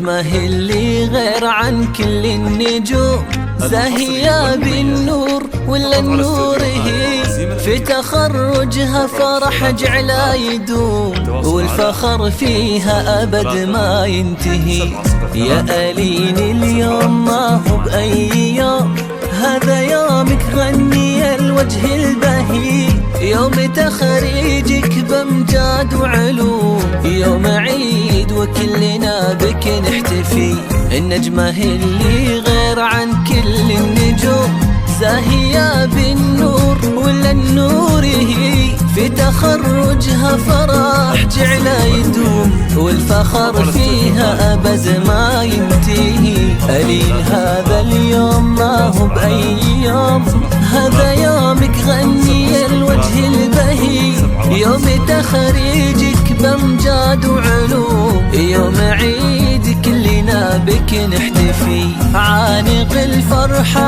النجمة اللي غير عن كل النجوم، زاهية بالنور ولا النور هي، في تخرجها فرح جعلا يدوم، والفخر فيها أبد ما ينتهي. يا ألين اليوم ما هو بأي يوم، هذا يومك غني الوجه البهي، يوم تخريجك بأمجاد وعلوم، يوم عيد وكلنا بك نحتفي. النجمة اللي غير عن كل النجوم، زاهية بالنور ولا النور هي، في تخرجها فرح جعلا يدوم، والفخر فيها أبد ما ينتهي. ألين هذا اليوم ما هو بأي يوم، هذا يومك غني الوجه البهي، يوم تخريجك بأمجاد وعلوم، يوم عيد كلنا بك نحتفي. عانق الفرحة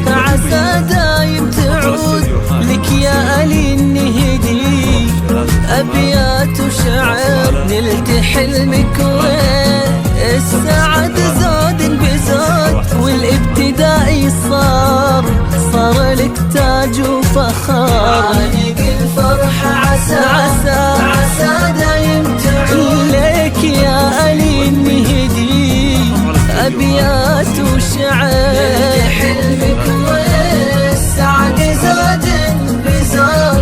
عسى دايم تعود لك يا ألين نهدي، أبيات وشعر نلت حلمك والسعد زود بزود، والابتدائي صار لك تاج وفخار. عانق الفرحة عسى دايم تعود لك يا ألين نهدي، أبيات وشعر حلمك والسعد زاد بزار.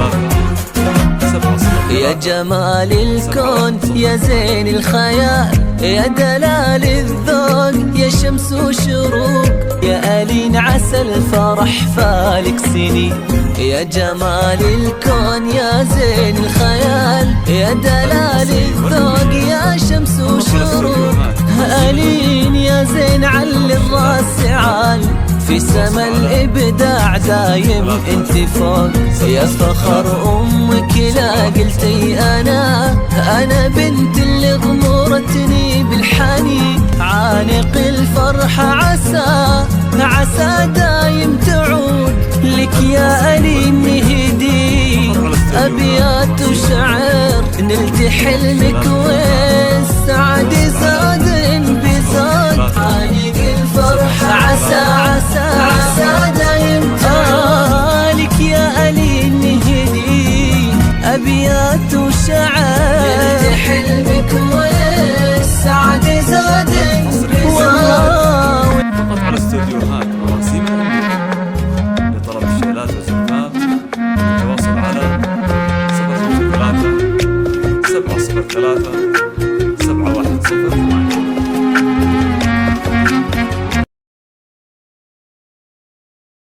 يا جمال الكون يا زين الخيال، يا دلال الذوق يا شمس وشروق، يا ألين عسى الفرح فالك سنين. يا جمال الكون يا زين الخيال، يا دلال الذوق يا شمس وشروق، ألين يا زين علي الراس عال، في سما الإبداع دايم انت فوق. يا فخر أمك لا قلتي أنا بنت اللي غمرتني بالحنين. عانق الفرحة عسى دايم تعود لك يا ألين نهدي، أبيات وشعر نلت حلمك والسعادة